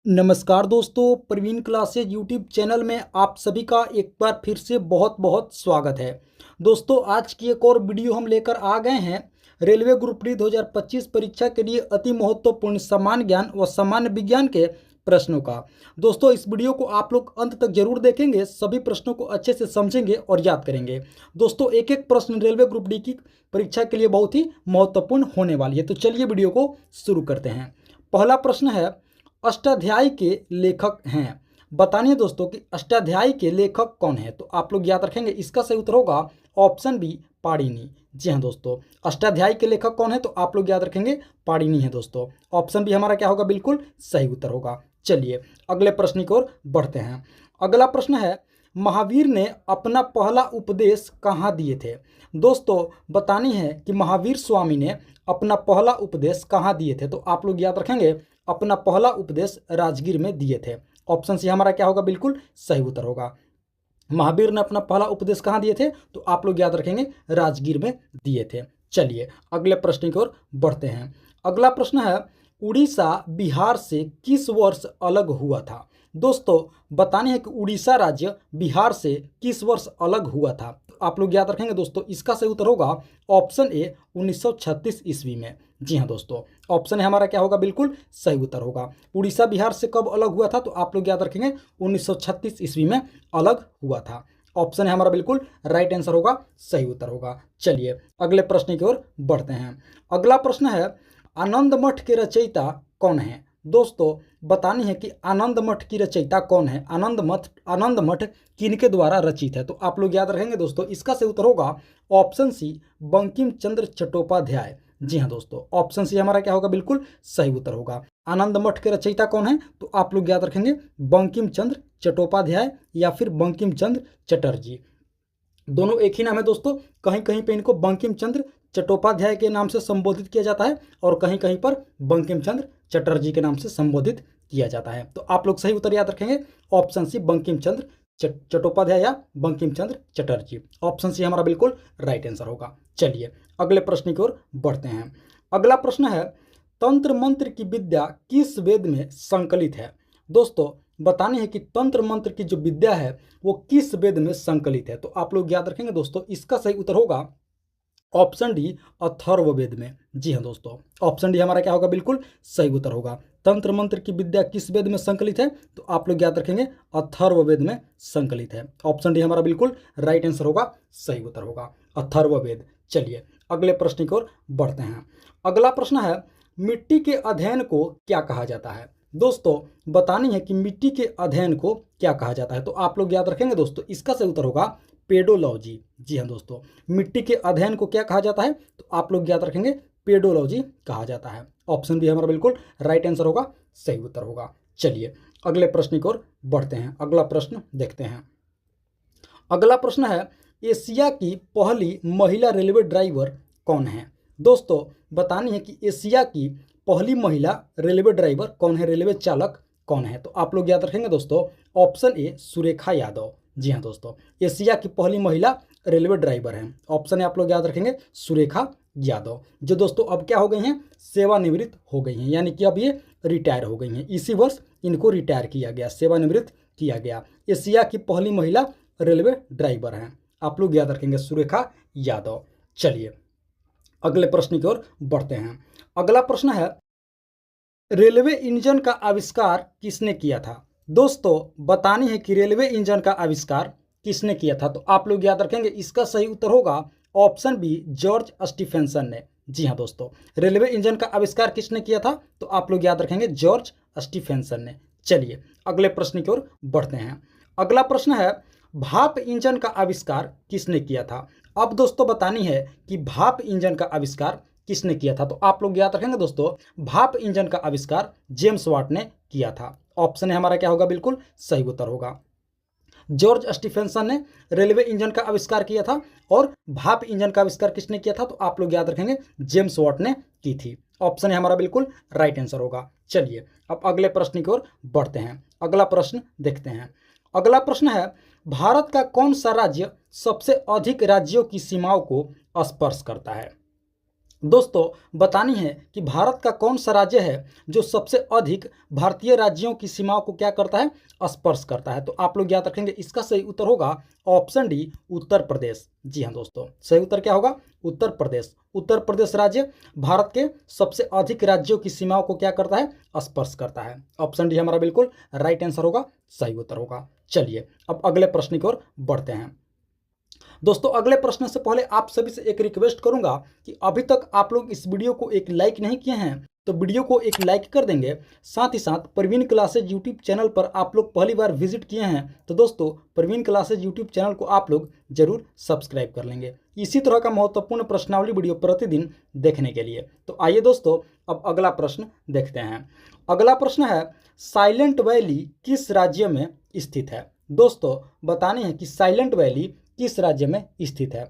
नमस्कार दोस्तों, Praveen classes YouTube channel में आप सभी का एक बार फिर से बहुत बहुत स्वागत है। दोस्तों, आज की एक और वीडियो हम लेकर आ गए हैं रेलवे ग्रुप डी 2025 परीक्षा के लिए अति महत्वपूर्ण सामान्य ज्ञान व सामान्य विज्ञान के प्रश्नों का। दोस्तों, इस वीडियो को आप लोग अंत तक जरूर देखेंगे, सभी प्रश्नों को अच्छे से समझेंगे और याद करेंगे। दोस्तों, एक एक प्रश्न रेलवे ग्रुप डी की परीक्षा के लिए बहुत ही महत्वपूर्ण होने वाली है। तो चलिए वीडियो को शुरू करते हैं। पहला प्रश्न है, अष्टाध्यायी के लेखक हैं। बताइए दोस्तों कि अष्टाध्यायी के लेखक कौन है। तो आप लोग याद रखेंगे, इसका सही उत्तर होगा ऑप्शन बी, पाणिनि। जी हाँ दोस्तों, अष्टाध्यायी के लेखक कौन है तो आप लोग याद रखेंगे पाणिनि है दोस्तों। ऑप्शन बी हमारा क्या होगा, बिल्कुल सही उत्तर होगा। चलिए अगले प्रश्न की ओर बढ़ते हैं। अगला प्रश्न है, महावीर ने अपना पहला उपदेश कहाँ दिए थे। दोस्तों, बतानी है कि महावीर स्वामी ने अपना पहला उपदेश कहाँ दिए थे। तो आप लोग याद रखेंगे अपना पहला उपदेश राजगीर में दिए थे। ऑप्शन सी हमारा क्या होगा, बिल्कुल सही उत्तर होगा। महावीर ने अपना पहला उपदेश कहाँ दिए थे तो आप लोग याद रखेंगे राजगीर में दिए थे। चलिए अगले प्रश्न की ओर बढ़ते हैं। अगला प्रश्न है, उड़ीसा बिहार से किस वर्ष अलग हुआ था। दोस्तों, बताने है कि उड़ीसा राज्य बिहार से किस वर्ष अलग हुआ था। तो आप लोग याद रखेंगे दोस्तों, इसका सही उत्तर होगा ऑप्शन ए, 1936 ईस्वी में। जी हाँ दोस्तों, ऑप्शन है हमारा क्या होगा, बिल्कुल सही उत्तर होगा। उड़ीसा बिहार से कब अलग हुआ था तो आप लोग याद रखेंगे 1936 ईस्वी में अलग हुआ था। ऑप्शन है हमारा बिल्कुल राइट आंसर होगा, सही उत्तर होगा। चलिए अगले प्रश्न की ओर बढ़ते हैं। अगला प्रश्न है, आनंद मठ के रचयिता कौन है। दोस्तों, बतानी है कि आनंद मठ की रचयिता कौन है। आनंद मठ किनके द्वारा रचित है। तो आप लोग याद रखेंगे दोस्तों, इसका सही उत्तर होगा ऑप्शन सी, बंकिम चंद्र चट्टोपाध्याय। जी हाँ दोस्तों, ऑप्शन सी हमारा क्या होगा, बिल्कुल सही उत्तर होगा। आनंद मठ के रचयिता कौन है तो आप लोग याद रखेंगे बंकिम चंद्र चट्टोपाध्याय या फिर बंकिम चंद्र चटर्जी। दोनों एक ही नाम है दोस्तों, कहीं कहीं पे इनको बंकिम चंद्र चट्टोपाध्याय के नाम से संबोधित किया जाता है और कहीं कहीं पर बंकिम चंद्र चटर्जी के नाम से संबोधित किया जाता है। तो आप लोग सही उत्तर याद रखेंगे ऑप्शन सी, बंकिम चंद्र चट्टोपाध्याय या बंकिम चंद्र चटर्जी। ऑप्शन सी हमारा बिल्कुल राइट आंसर होगा। चलिए अगले प्रश्न की ओर बढ़ते हैं। अगला प्रश्न है, तंत्र मंत्र की विद्या किस वेद में संकलित है। दोस्तों, बतानी है कि तंत्र मंत्र की जो विद्या है वो किस वेद में संकलित है। तो आप लोग याद रखेंगे दोस्तों, इसका सही उत्तर होगा ऑप्शन डी, अथर्ववेद में। जी हाँ दोस्तों, ऑप्शन डी हमारा क्या होगा, बिल्कुल सही उत्तर होगा। तंत्र मंत्र की विद्या किस वेद में संकलित है तो आप लोग याद रखेंगे अथर्ववेद में संकलित है। ऑप्शन डी हमारा बिल्कुल राइट आंसर होगा, सही उत्तर होगा अथर्ववेद। चलिए अगले प्रश्न की ओर बढ़ते हैं। अगला प्रश्न है, मिट्टी के अध्ययन को क्या कहा जाता है। दोस्तों, बतानी है कि मिट्टी के अध्ययन को क्या कहा जाता है। तो आप लोग याद रखेंगे दोस्तों, इसका सही उत्तर होगा पेडोलॉजी। जी हाँ दोस्तों, मिट्टी के अध्ययन को क्या कहा जाता है तो आप लोग याद रखेंगे पेडोलॉजी कहा जाता है। ऑप्शन बी हमारा बिल्कुल राइट आंसर होगा, सही उत्तर होगा। चलिए अगले प्रश्न की ओर बढ़ते हैं। अगला प्रश्न देखते हैं। अगला प्रश्न है, एशिया की पहली महिला रेलवे ड्राइवर कौन है। दोस्तों, बतानी है कि एशिया की पहली महिला रेलवे ड्राइवर कौन है, रेलवे चालक कौन है। तो आप लोग याद रखेंगे दोस्तों, ऑप्शन ए, सुरेखा यादव। जी हाँ दोस्तों, एशिया की पहली महिला रेलवे ड्राइवर हैं। ऑप्शन है आप लोग याद रखेंगे सुरेखा यादव, जो दोस्तों अब क्या हो गई हैं, सेवानिवृत्त हो गई हैं, यानी कि अब ये रिटायर हो गई हैं। इसी वर्ष इनको रिटायर किया गया, सेवानिवृत्त किया गया। एशिया की पहली महिला रेलवे ड्राइवर हैं, आप लोग याद रखेंगे सुरेखा यादव। चलिए अगले प्रश्न की ओर बढ़ते हैं। अगला प्रश्न है, रेलवे इंजन का आविष्कार किसने किया था। दोस्तों, बतानी है कि रेलवे इंजन का आविष्कार किसने किया था। तो आप लोग याद रखेंगे, इसका सही उत्तर होगा ऑप्शन बी, जॉर्ज स्टीफेंसन ने। जी हाँ दोस्तों, रेलवे इंजन का आविष्कार किसने किया था तो आप लोग याद रखेंगे जॉर्ज स्टीफेंसन ने। चलिए अगले प्रश्न की ओर बढ़ते हैं। अगला प्रश्न है, भाप इंजन का आविष्कार किसने किया था। अब दोस्तों, बतानी है कि भाप इंजन का आविष्कार किसने किया था। तो आप लोग याद रखेंगे दोस्तों, भाप इंजन का आविष्कार जेम्स वाट ने किया था। ऑप्शन है हमारा क्या होगा, बिल्कुल सही उत्तर होगा। जॉर्ज स्टीफेंसन ने रेलवे इंजन का आविष्कार किया था और भाप इंजन का आविष्कार किसने किया था तो आप लोग याद रखेंगे जेम्स वाट ने की थी। ऑप्शन है हमारा बिल्कुल राइट आंसर होगा। चलिए अब अगले प्रश्न की ओर बढ़ते हैं। अगला प्रश्न देखते हैं। अगला प्रश्न है, भारत का कौन सा राज्य सबसे अधिक राज्यों की सीमाओं को स्पर्श करता है। दोस्तों बतानी है कि भारत का कौन सा राज्य है जो सबसे अधिक भारतीय राज्यों की सीमाओं को क्या करता है, स्पर्श करता है। तो आप लोग याद रखेंगे इसका सही उत्तर होगा ऑप्शन डी, उत्तर प्रदेश। जी हाँ दोस्तों, सही उत्तर क्या होगा, उत्तर प्रदेश। उत्तर प्रदेश राज्य भारत के सबसे अधिक राज्यों की सीमाओं को क्या करता है, स्पर्श करता है। ऑप्शन डी हमारा बिल्कुल राइट आंसर होगा, सही उत्तर होगा। चलिए अब अगले प्रश्न की ओर बढ़ते हैं। दोस्तों अगले प्रश्न से पहले आप सभी से एक रिक्वेस्ट करूंगा कि अभी तक आप लोग इस वीडियो को एक लाइक नहीं किए हैं तो वीडियो को एक लाइक कर देंगे। साथ ही साथ प्रवीण क्लासेज यूट्यूब चैनल पर आप लोग पहली बार विजिट किए हैं तो दोस्तों प्रवीण क्लासेज यूट्यूब चैनल को आप लोग जरूर सब्सक्राइब कर लेंगे इसी तरह का महत्वपूर्ण प्रश्नावली वीडियो प्रतिदिन देखने के लिए। तो आइए दोस्तों अब अगला प्रश्न देखते हैं। अगला प्रश्न है, साइलेंट वैली किस राज्य में स्थित है। दोस्तों बताने हैं कि साइलेंट वैली किस राज्य में स्थित है।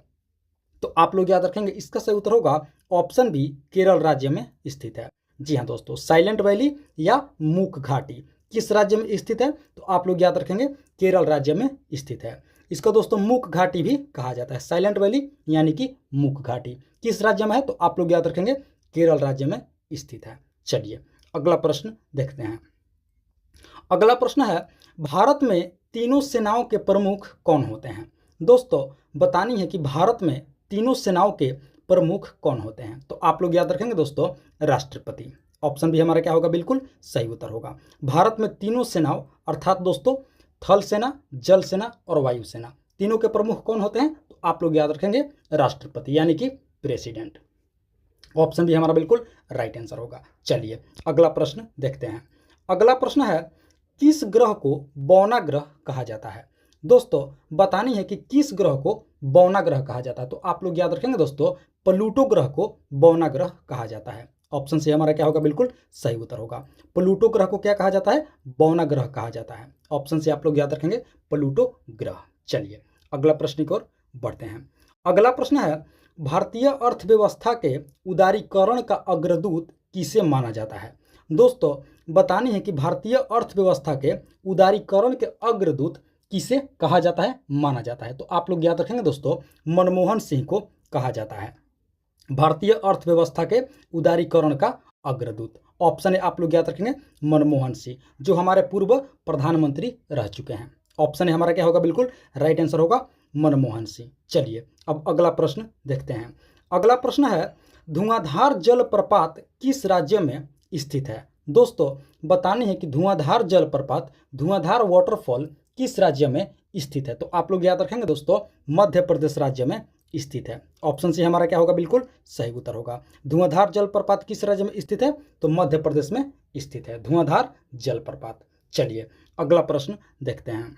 तो आप लोग याद रखेंगे इसका सही उत्तर होगा ऑप्शन बी, केरल राज्य में स्थित है। जी हाँ दोस्तों, साइलेंट वैली या मूक घाटी किस राज्य में स्थित है, तो आप लोग याद रखेंगे केरल राज्य में स्थित है। इसको दोस्तों मूक घाटी भी कहा जाता है। साइलेंट वैली यानी कि मूक घाटी किस राज्य में है, तो आप लोग याद रखेंगे केरल राज्य में स्थित है। चलिए अगला प्रश्न देखते हैं। अगला प्रश्न है, भारत में तीनों सेनाओं के प्रमुख कौन होते हैं। दोस्तों बतानी है कि भारत में तीनों सेनाओं के प्रमुख कौन होते हैं, तो आप लोग याद रखेंगे दोस्तों राष्ट्रपति। ऑप्शन भी हमारा क्या होगा, बिल्कुल सही उत्तर होगा। भारत में तीनों सेनाओं अर्थात दोस्तों थल सेना, जल सेना और वायु सेना, तीनों के प्रमुख कौन होते हैं, तो आप लोग याद रखेंगे राष्ट्रपति यानी कि प्रेसिडेंट। ऑप्शन भी हमारा बिल्कुल राइट आंसर होगा। चलिए अगला प्रश्न देखते हैं। अगला प्रश्न है, किस ग्रह को बौना ग्रह कहा जाता है। दोस्तों बतानी है कि किस ग्रह को बौना ग्रह कहा जाता है, तो आप लोग याद रखेंगे दोस्तों प्लूटो ग्रह को बौना ग्रह कहा जाता है। ऑप्शन से हमारा क्या होगा, बिल्कुल सही उत्तर होगा। प्लूटो ग्रह को क्या कहा जाता है, बौना ग्रह कहा जाता है। ऑप्शन से आप लोग याद रखेंगे प्लूटो ग्रह। चलिए अगला प्रश्न की ओर बढ़ते हैं। अगला प्रश्न है, भारतीय अर्थव्यवस्था के उदारीकरण का अग्रदूत किसे माना जाता है। दोस्तों बतानी है कि भारतीय अर्थव्यवस्था के उदारीकरण के अग्रदूत किसे कहा जाता है, माना जाता है, तो आप लोग याद रखेंगे दोस्तों मनमोहन सिंह को कहा जाता है भारतीय अर्थव्यवस्था के उदारीकरण का अग्रदूत। ऑप्शन है आप लोग याद रखेंगे मनमोहन सिंह, जो हमारे पूर्व प्रधानमंत्री रह चुके हैं। ऑप्शन है हमारा क्या होगा, बिल्कुल राइट आंसर होगा मनमोहन सिंह। चलिए अब अगला प्रश्न देखते हैं। अगला प्रश्न है, धुआंधार जलप्रपात किस राज्य में स्थित है। दोस्तों बतानी है कि धुआंधार जलप्रपात, धुआंधार वाटरफॉल किस राज्य में स्थित है, तो आप लोग याद रखेंगे दोस्तों मध्य प्रदेश राज्य में स्थित है। ऑप्शन से हमारा क्या होगा, बिल्कुल सही उत्तर होगा। धुआंधार जलप्रपात किस राज्य में स्थित है, तो मध्य प्रदेश में स्थित है धुआंधार जलप्रपात। चलिए अगला प्रश्न देखते हैं।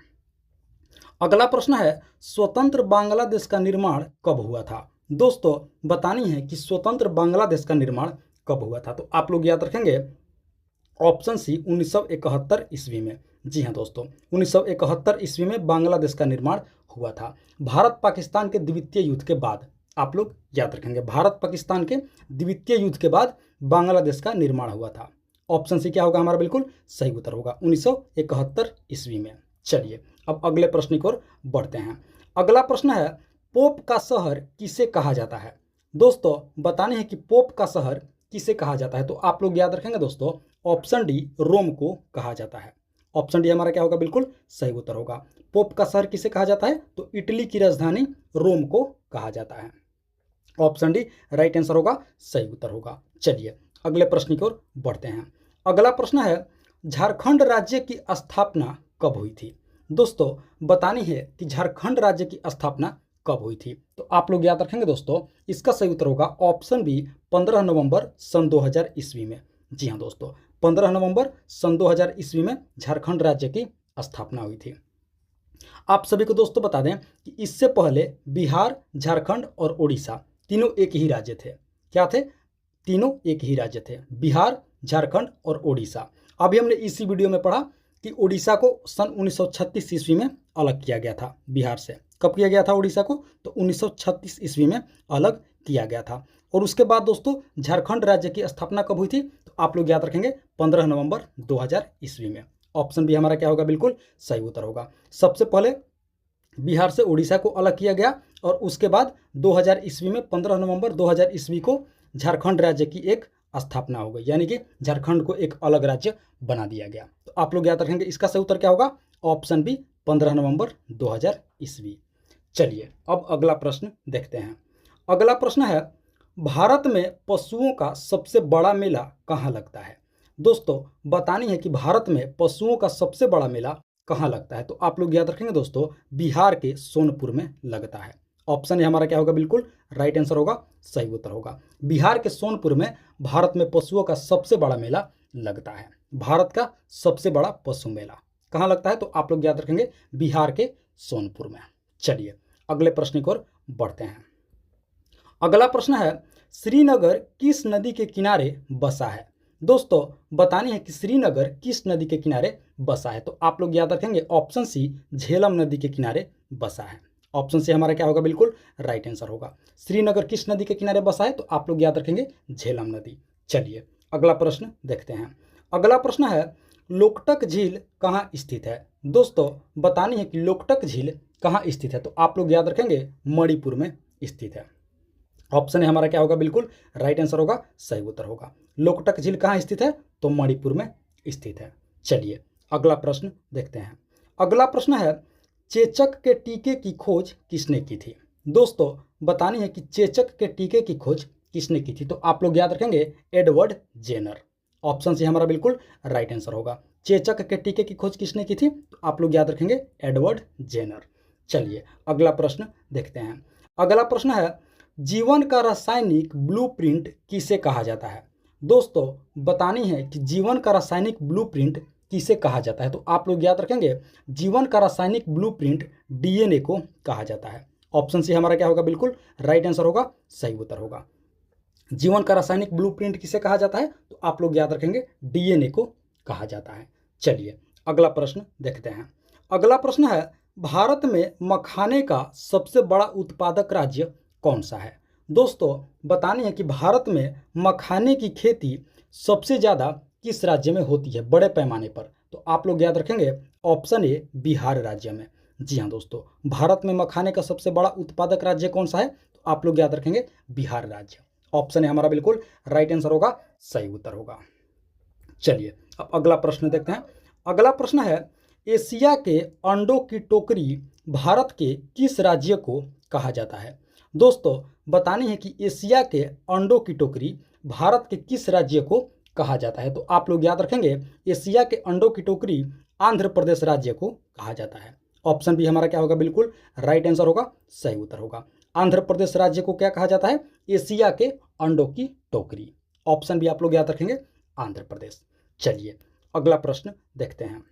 अगला प्रश्न है, स्वतंत्र बांग्लादेश का निर्माण कब हुआ था। दोस्तों बतानी है कि स्वतंत्र बांग्लादेश का निर्माण कब हुआ था, तो आप लोग याद रखेंगे ऑप्शन सी 1971 ईस्वी में। जी हाँ दोस्तों 1971 ईस्वी में बांग्लादेश का निर्माण हुआ था। भारत पाकिस्तान के द्वितीय युद्ध के बाद, आप लोग याद रखेंगे भारत पाकिस्तान के द्वितीय युद्ध के बाद बांग्लादेश का निर्माण हुआ था। ऑप्शन सी क्या होगा हमारा, बिल्कुल सही उत्तर होगा 1971 ईस्वी में। चलिए अब अगले प्रश्न की ओर बढ़ते हैं। अगला प्रश्न है, पोप का शहर किसे कहा जाता है। दोस्तों बताने हैं कि पोप का शहर किसे कहा जाता है, तो आप लोग याद रखेंगे दोस्तों ऑप्शन डी, रोम को कहा जाता है। ऑप्शन डी हमारा क्या होगा, बिल्कुल सही उत्तर होगा। पोप का शहर किसे कहा जाता है, तो इटली की राजधानी रोम को कहा जाता है। ऑप्शन डी राइट आंसर होगा, सही उत्तर होगा। चलिए अगले प्रश्न की ओर बढ़ते हैं। अगला प्रश्न है, झारखंड राज्य की स्थापना कब हुई थी। दोस्तों बतानी है कि झारखंड राज्य की स्थापना कब हुई थी, तो आप लोग याद रखेंगे दोस्तों इसका सही उत्तर होगा ऑप्शन बी, 15 नवंबर सन 2000 ईस्वी में। जी हाँ दोस्तों 15 नवंबर सन 2000 ईस्वी में झारखंड राज्य की स्थापना हुई थी। आप सभी को दोस्तों बता दें कि इससे पहले बिहार, झारखंड और उड़ीसा तीनों एक ही राज्य थे। क्या थे, तीनों एक ही राज्य थे, बिहार, झारखंड और उड़ीसा। अभी हमने इसी वीडियो में पढ़ा कि उड़ीसा को सन 1936 ईस्वी में अलग किया गया था बिहार से। कब किया गया था उड़ीसा को, तो 1936 ईस्वी में अलग किया गया था। और उसके बाद दोस्तों झारखंड राज्य की स्थापना कब हुई थी, तो आप लोग याद रखेंगे 15 नवंबर 2000 ईस्वी में। ऑप्शन भी हमारा क्या होगा, बिल्कुल सही उत्तर होगा। सबसे पहले बिहार से उड़ीसा को अलग किया गया और उसके बाद 2000 ईस्वी में 15 नवंबर 2000 ईस्वी को झारखंड राज्य की एक स्थापना हो गई, यानी कि झारखंड को एक अलग राज्य बना दिया गया। तो आप लोग याद रखेंगे इसका सही उत्तर क्या होगा, ऑप्शन बी 15 नवंबर 2000 ईस्वी। चलिए अब अगला प्रश्न देखते हैं। अगला प्रश्न है, भारत में पशुओं का सबसे बड़ा मेला कहाँ लगता है। दोस्तों बतानी है कि भारत में पशुओं का सबसे बड़ा मेला कहाँ लगता है। तो आप लोग याद रखेंगे दोस्तों, बिहार के सोनपुर में लगता है। ऑप्शन है हमारा क्या होगा, बिल्कुल राइट आंसर होगा, सही उत्तर होगा। बिहार के सोनपुर में भारत में पशुओं का सबसे बड़ा मेला लगता है। भारत का सबसे बड़ा पशु मेला कहाँ लगता है, तो आप लोग याद रखेंगे बिहार के सोनपुर में। चलिए अगले प्रश्न की ओर बढ़ते हैं। अगला प्रश्न है, श्रीनगर किस नदी के किनारे बसा है। दोस्तों बतानी है कि श्रीनगर किस नदी के किनारे बसा है। तो आप लोग याद रखेंगे ऑप्शन सी झेलम नदी के किनारे बसा है। ऑप्शन सी हमारा क्या होगा, बिल्कुल राइट आंसर होगा। श्रीनगर किस नदी के किनारे बसा है, तो आप लोग याद रखेंगे झेलम नदी। चलिए अगला प्रश्न देखते हैं। अगला प्रश्न है, लोकटक झील कहाँ स्थित है। दोस्तों बतानी है कि लोकटक झील कहाँ स्थित है। तो आप लोग याद रखेंगे मणिपुर में स्थित है। ऑप्शन है हमारा क्या होगा, बिल्कुल राइट आंसर होगा, सही उत्तर होगा। लोकटक झील कहाँ स्थित है, तो मणिपुर में स्थित है। चलिए अगला प्रश्न देखते हैं। अगला प्रश्न है, चेचक के टीके की खोज किसने की थी। दोस्तों बतानी है कि चेचक के टीके की खोज किसने की थी। तो आप लोग याद रखेंगे एडवर्ड जेनर। ऑप्शन सी हमारा बिल्कुल राइट आंसर होगा। चेचक के टीके की खोज किसने की थी, तो आप लोग याद रखेंगे एडवर्ड जेनर। चलिए अगला प्रश्न देखते हैं। अगला प्रश्न है, जीवन का रासायनिक ब्लूप्रिंट किसे कहा जाता है। दोस्तों बतानी है कि जीवन का रासायनिक ब्लूप्रिंट किसे कहा जाता है। तो आप लोग याद रखेंगे जीवन का रासायनिक ब्लूप्रिंट डीएनए को कहा जाता है। ऑप्शन सी हमारा क्या होगा, बिल्कुल राइट आंसर होगा, सही उत्तर होगा। जीवन का रासायनिक ब्लूप्रिंट किसे कहा जाता है, तो आप लोग याद रखेंगे डीएनए को कहा जाता है। चलिए अगला प्रश्न देखते हैं। अगला प्रश्न है, भारत में मखाने का सबसे बड़ा उत्पादक राज्य कौन सा है। दोस्तों बतानी है कि भारत में मखाने की खेती सबसे ज़्यादा किस राज्य में होती है बड़े पैमाने पर। तो आप लोग याद रखेंगे ऑप्शन ए बिहार राज्य में। जी हाँ दोस्तों, भारत में मखाने का सबसे बड़ा उत्पादक राज्य कौन सा है, तो आप लोग याद रखेंगे बिहार राज्य। ऑप्शन है हमारा बिल्कुल राइट आंसर होगा, सही उत्तर होगा। चलिए अब अगला प्रश्न देखते हैं। अगला प्रश्न है, एशिया के अंडों की टोकरी भारत के किस राज्य को कहा जाता है। दोस्तों बतानी है कि एशिया के अंडों की टोकरी भारत के किस राज्य को कहा जाता है। तो आप लोग याद रखेंगे एशिया के अंडों की टोकरी आंध्र प्रदेश राज्य को कहा जाता है। ऑप्शन बी हमारा क्या होगा, बिल्कुल राइट आंसर होगा, सही उत्तर होगा। आंध्र प्रदेश राज्य को क्या कहा जाता है, एशिया के अंडों की टोकरी। ऑप्शन बी आप लोग याद रखेंगे आंध्र प्रदेश। चलिए अगला प्रश्न देखते हैं।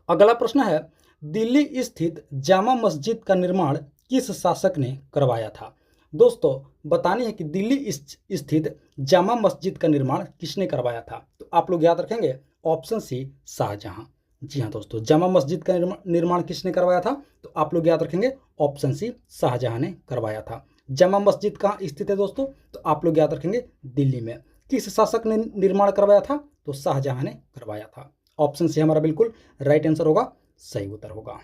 अगला प्रश्न है, दिल्ली स्थित जामा मस्जिद का निर्माण किस शासक ने करवाया था। दोस्तों बतानी है कि दिल्ली स्थित जामा मस्जिद का निर्माण किसने करवाया था। तो आप लोग याद रखेंगे ऑप्शन सी शाहजहां। जी हाँ दोस्तों, जामा मस्जिद का निर्माण किसने करवाया था, तो आप लोग याद रखेंगे ऑप्शन सी शाहजहां ने करवाया था। जामा मस्जिद कहाँ स्थित है दोस्तों, तो आप लोग याद रखेंगे दिल्ली में। किस शासक ने निर्माण करवाया था, तो शाहजहां ने करवाया था। ऑप्शन सी हमारा बिल्कुल राइट आंसर होगा, सही उत्तर होगा।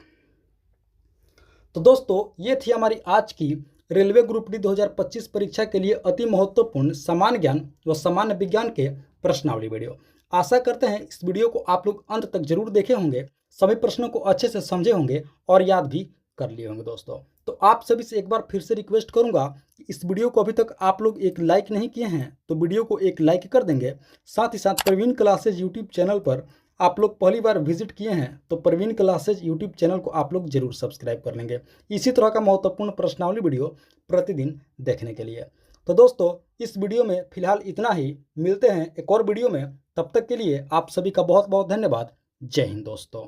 तो दोस्तों ये थी हमारी आज की रेलवे ग्रुप डी 2025 परीक्षा के लिए अति महत्वपूर्ण सामान्य ज्ञान व सामान्य विज्ञान के प्रश्नावली वीडियो। आशा करते हैं इस वीडियो को आप लोग अंत तक जरूर देखे होंगे, सभी प्रश्नों को अच्छे से समझे होंगे और याद भी कर लिए होंगे दोस्तों। तो आप सभी से एक बार फिर से रिक्वेस्ट करूंगा कि इस वीडियो को अभी तक आप लोग एक लाइक नहीं किए हैं तो वीडियो को एक लाइक कर देंगे। साथ ही साथ प्रवीण क्लासेज यूट्यूब चैनल पर आप लोग पहली बार विजिट किए हैं तो प्रवीण क्लासेज यूट्यूब चैनल को आप लोग जरूर सब्सक्राइब कर लेंगे इसी तरह का महत्वपूर्ण प्रश्नावली वीडियो प्रतिदिन देखने के लिए। तो दोस्तों इस वीडियो में फिलहाल इतना ही, मिलते हैं एक और वीडियो में, तब तक के लिए आप सभी का बहुत बहुत धन्यवाद। जय हिंद दोस्तों।